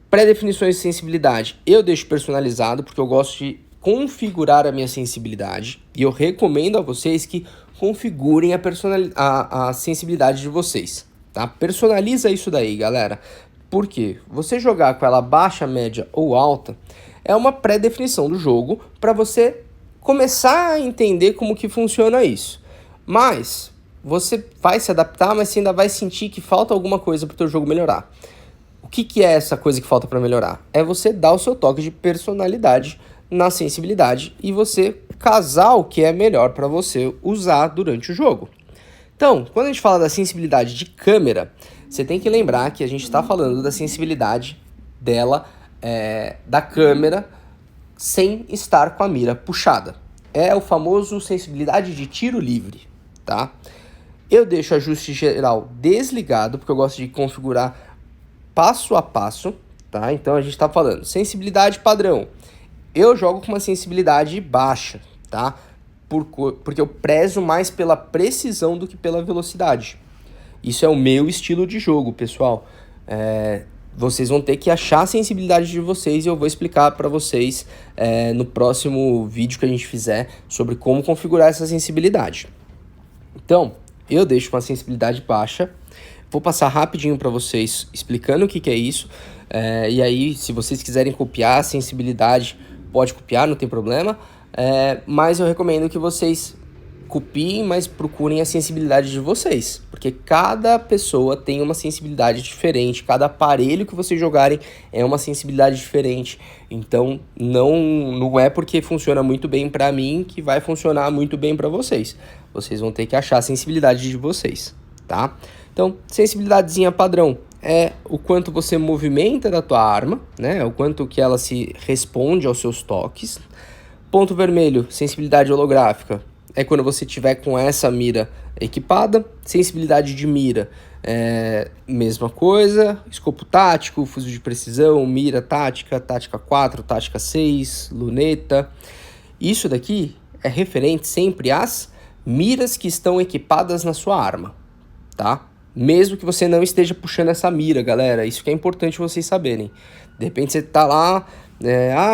Pré-definições de sensibilidade eu deixo personalizado porque eu gosto de configurar a minha sensibilidade e eu recomendo a vocês que configurem a sensibilidade de vocês, tá? Personaliza isso daí, galera. Por quê? Você jogar com ela baixa, média ou alta é uma pré-definição do jogo para você começar a entender como que funciona isso. Mas você vai se adaptar, mas você ainda vai sentir que falta alguma coisa para o teu jogo melhorar. O que é essa coisa que falta para melhorar? É você dar o seu toque de personalidade na sensibilidade e você casar o que é melhor para você usar durante o jogo. Então, quando a gente fala da sensibilidade de câmera, você tem que lembrar que a gente está falando da sensibilidade dela, da câmera, sem estar com a mira puxada. É o famoso sensibilidade de tiro livre, tá? Eu deixo o ajuste geral desligado, porque eu gosto de configurar passo a passo, tá? Então a gente está falando sensibilidade padrão. Eu jogo com uma sensibilidade baixa, tá? Porque eu prezo mais pela precisão do que pela velocidade. Isso é o meu estilo de jogo, pessoal. Vocês vão ter que achar a sensibilidade de vocês e eu vou explicar para vocês no próximo vídeo que a gente fizer sobre como configurar essa sensibilidade. Então, eu deixo uma sensibilidade baixa. Vou passar rapidinho para vocês explicando o que é isso. E aí, se vocês quiserem copiar a sensibilidade, pode copiar, não tem problema. Mas eu recomendo que vocês copiem, mas procurem a sensibilidade de vocês. Porque cada pessoa tem uma sensibilidade diferente. Cada aparelho que vocês jogarem é uma sensibilidade diferente. Então, não é porque funciona muito bem para mim que vai funcionar muito bem para vocês. Vocês vão ter que achar a sensibilidade de vocês, tá? Então, sensibilidadezinha padrão é o quanto você movimenta da tua arma, né? O quanto que ela se responde aos seus toques. Ponto vermelho, sensibilidade holográfica, é quando você tiver com essa mira equipada. Sensibilidade de mira, mesma coisa. Escopo tático, fuzil de precisão, mira tática, tática 4, tática 6, luneta. Isso daqui é referente sempre às miras que estão equipadas na sua arma, tá? Mesmo que você não esteja puxando essa mira, galera, isso que é importante vocês saberem. De repente você tá lá,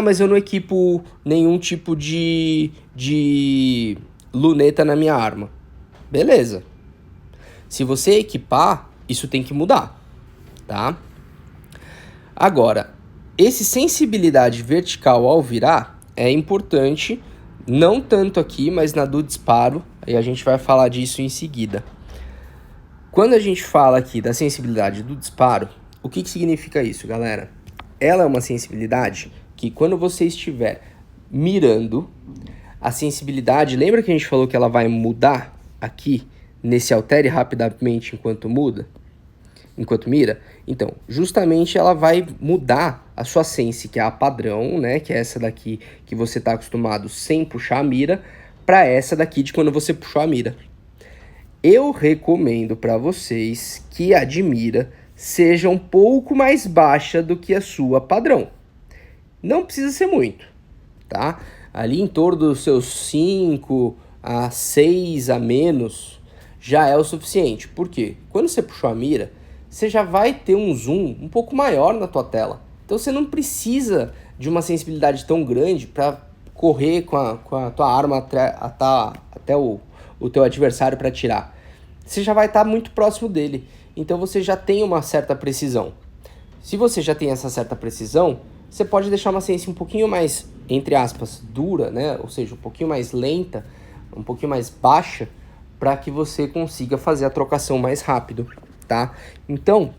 mas eu não equipo nenhum tipo de luneta na minha arma. Beleza. Se você equipar, isso tem que mudar, tá? Agora, esse sensibilidade vertical ao virar é importante, não tanto aqui, mas na do disparo, e a gente vai falar disso em seguida. Quando a gente fala aqui da sensibilidade do disparo, o que significa isso, galera? Ela é uma sensibilidade que quando você estiver mirando, a sensibilidade, lembra que a gente falou que ela vai mudar aqui, nesse altere rapidamente enquanto mira? Então, justamente ela vai mudar a sua sense, que é a padrão, né? Que é essa daqui que você está acostumado sem puxar a mira, para essa daqui de quando você puxou a mira. Eu recomendo para vocês que a de mira seja um pouco mais baixa do que a sua padrão. Não precisa ser muito, tá? Ali em torno dos seus 5 a 6 a menos já é o suficiente. Por quê? Quando você puxou a mira, você já vai ter um zoom um pouco maior na tua tela. Então você não precisa de uma sensibilidade tão grande para correr com a tua arma até o teu adversário para atirar. Você já vai estar muito próximo dele. Então você já tem uma certa precisão. Se você já tem essa certa precisão, você pode deixar uma sense um pouquinho mais, entre aspas, dura, né? Ou seja, um pouquinho mais lenta, um pouquinho mais baixa, para que você consiga fazer a trocação mais rápido, tá? Então,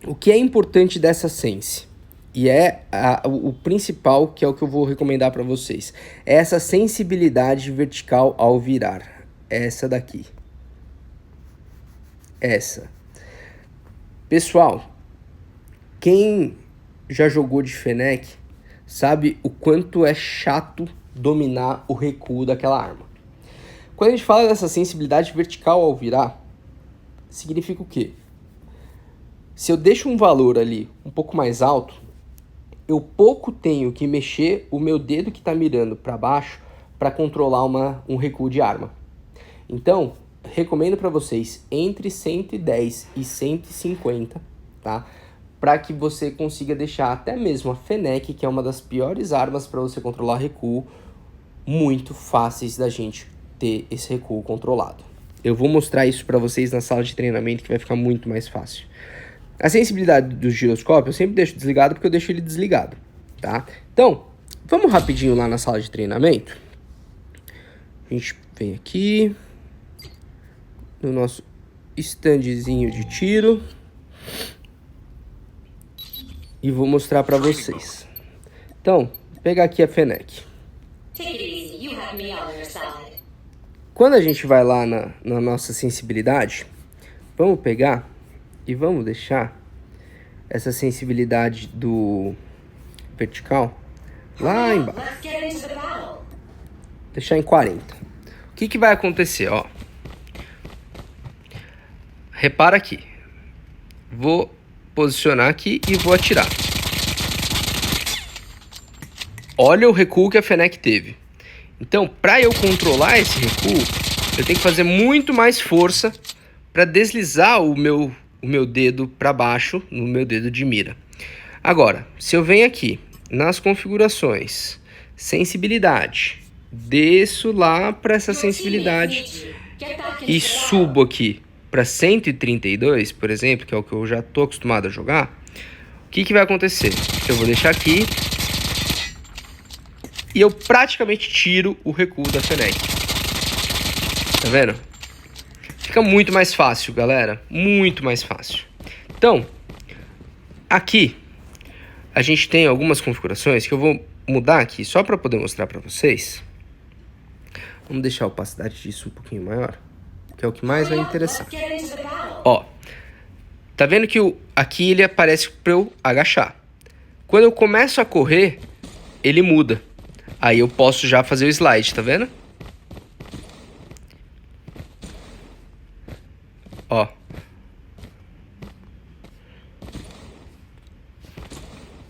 o que é importante dessa sense? E é o principal, que é o que eu vou recomendar para vocês, é essa sensibilidade vertical ao virar. Essa daqui. Essa. Pessoal, quem já jogou de Fennec sabe o quanto é chato dominar o recuo daquela arma. Quando a gente fala dessa sensibilidade vertical ao virar, significa o quê? Se eu deixo um valor ali um pouco mais alto, eu pouco tenho que mexer o meu dedo que está mirando para baixo para controlar um recuo de arma. Então, recomendo para vocês entre 110 e 150, tá? Para que você consiga deixar até mesmo a Fennec, que é uma das piores armas para você controlar recuo, muito fáceis da gente ter esse recuo controlado. Eu vou mostrar isso para vocês na sala de treinamento, que vai ficar muito mais fácil. A sensibilidade do giroscópio eu sempre deixo desligado porque eu deixo ele desligado, tá? Então, vamos rapidinho lá na sala de treinamento. A gente vem aqui no nosso standzinho de tiro e vou mostrar para vocês. Então, vou pegar aqui a Fennec. Quando a gente vai lá na nossa sensibilidade, vamos pegar e vamos deixar essa sensibilidade do vertical lá embaixo. Deixar em 40. O que vai acontecer, ó? Repara aqui. Vou posicionar aqui e vou atirar. Olha o recuo que a Fennec teve. Então, para eu controlar esse recuo, eu tenho que fazer muito mais força para deslizar o meu dedo para baixo no meu dedo de mira. Agora, se eu venho aqui nas configurações, sensibilidade, desço lá para essa sensibilidade e subo aqui para 132, por exemplo, que é o que eu já estou acostumado a jogar, o que vai acontecer? Eu vou deixar aqui e eu praticamente tiro o recuo da Fennec. Tá vendo? Fica muito mais fácil, galera. Muito mais fácil. Então, aqui a gente tem algumas configurações que eu vou mudar aqui só para poder mostrar para vocês. Vamos deixar a opacidade disso um pouquinho maior, que é o que mais vai interessar. Ó, tá vendo que aqui ele aparece para eu agachar. Quando eu começo a correr, ele muda. Aí eu posso já fazer o slide, tá vendo? Ó.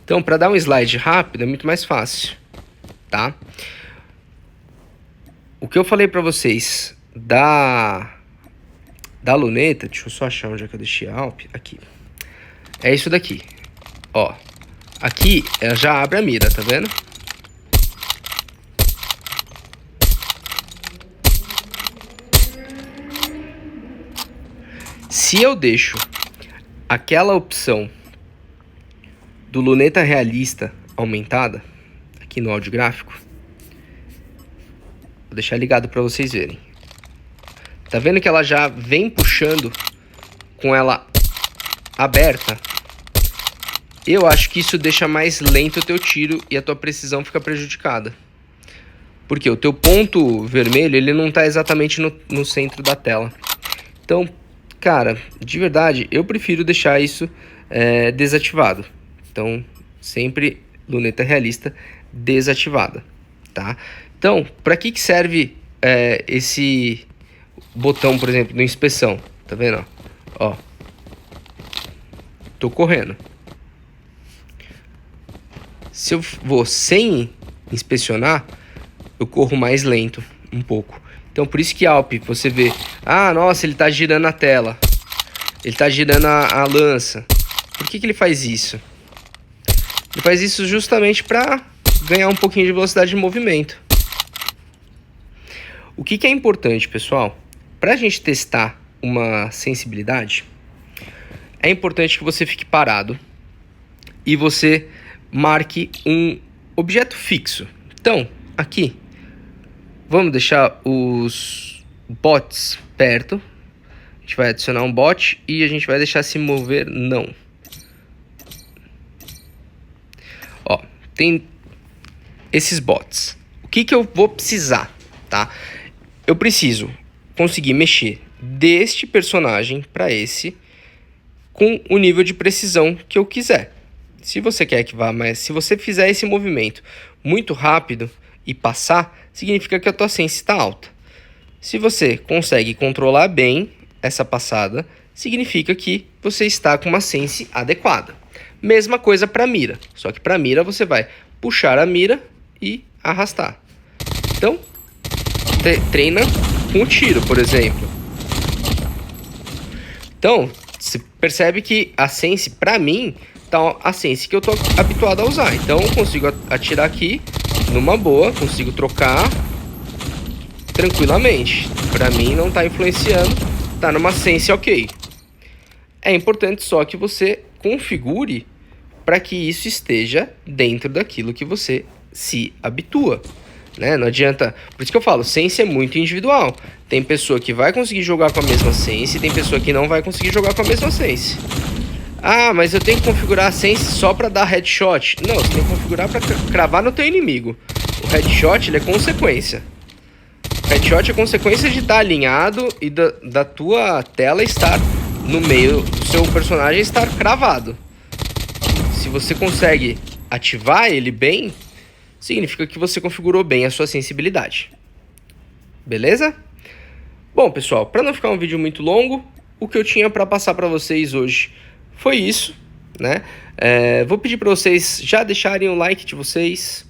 Então, para dar um slide rápido é muito mais fácil, tá? O que eu falei para vocês da luneta, deixa eu só achar onde é que eu deixei a Alp, aqui. É isso daqui, ó. Aqui ela já abre a mira, tá vendo? Se eu deixo aquela opção do luneta realista aumentada aqui no áudio gráfico, vou deixar ligado para vocês verem. Tá vendo que ela já vem puxando com ela aberta? Eu acho que isso deixa mais lento o teu tiro e a tua precisão fica prejudicada. Porque o teu ponto vermelho, ele não tá exatamente no centro da tela. Então, cara, de verdade, eu prefiro deixar isso desativado. Então, sempre luneta realista desativada, tá? Então, para que serve esse botão, por exemplo, no inspeção? Tá vendo? Ó, tô correndo. Se eu vou sem inspecionar, eu corro mais lento um pouco. Então, por isso que Alp, você vê, ah, nossa, ele tá girando a tela, ele tá girando a lança. Por que ele faz isso? Ele faz isso justamente para ganhar um pouquinho de velocidade de movimento. O que é importante, pessoal? Para a gente testar uma sensibilidade, é importante que você fique parado e você marque um objeto fixo. Então, aqui, vamos deixar os bots perto. A gente vai adicionar um bot e a gente vai deixar se mover não. Ó, tem esses bots. O que eu vou precisar, tá? Eu preciso conseguir mexer deste personagem para esse com o nível de precisão que eu quiser. Se você quer que vá, mas se você fizer esse movimento muito rápido e passar, significa que a tua sense está alta. Se você consegue controlar bem essa passada, significa que você está com uma sense adequada. Mesma coisa para mira, só que para mira você vai puxar a mira e arrastar. Então, treina com o tiro, por exemplo. Então, você percebe que a sense, para mim, tá a sense que eu tô habituado a usar. Então, eu consigo atirar aqui numa boa, consigo trocar tranquilamente. Para mim, não tá influenciando, tá numa sense ok. É importante só que você configure para que isso esteja dentro daquilo que você se habitua, né? Não adianta, por isso que eu falo, sense é muito individual. Tem pessoa que vai conseguir jogar com a mesma sense, tem pessoa que não vai conseguir jogar com a mesma sense. Ah, mas eu tenho que configurar a sense só para dar headshot. Não, você tem que configurar para cravar no teu inimigo. O headshot, ele é consequência. O headshot é consequência de estar alinhado e da tua tela estar no meio do seu personagem estar cravado. Se você consegue ativar ele bem, significa que você configurou bem a sua sensibilidade. Beleza? Bom, pessoal, para não ficar um vídeo muito longo, o que eu tinha para passar para vocês hoje foi isso, né? Vou pedir para vocês já deixarem o like de vocês.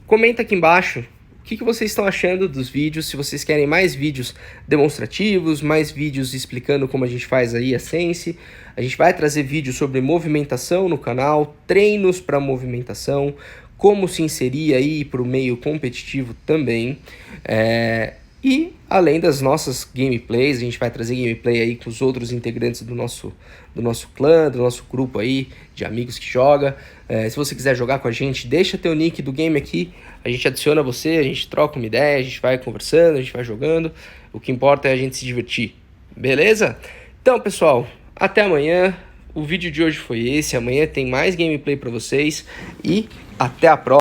Comenta aqui embaixo o que vocês estão achando dos vídeos, se vocês querem mais vídeos demonstrativos, mais vídeos explicando como a gente faz aí a sense. A gente vai trazer vídeos sobre movimentação no canal, treinos para movimentação, como se inserir aí para o meio competitivo também. E além das nossas gameplays, a gente vai trazer gameplay aí com os outros integrantes do nosso clã, do nosso grupo aí de amigos que joga. Se você quiser jogar com a gente, deixa teu nick do game aqui, a gente adiciona você, a gente troca uma ideia, a gente vai conversando, a gente vai jogando. O que importa é a gente se divertir, beleza? Então, pessoal, até amanhã. O vídeo de hoje foi esse, amanhã tem mais gameplay para vocês e até a próxima.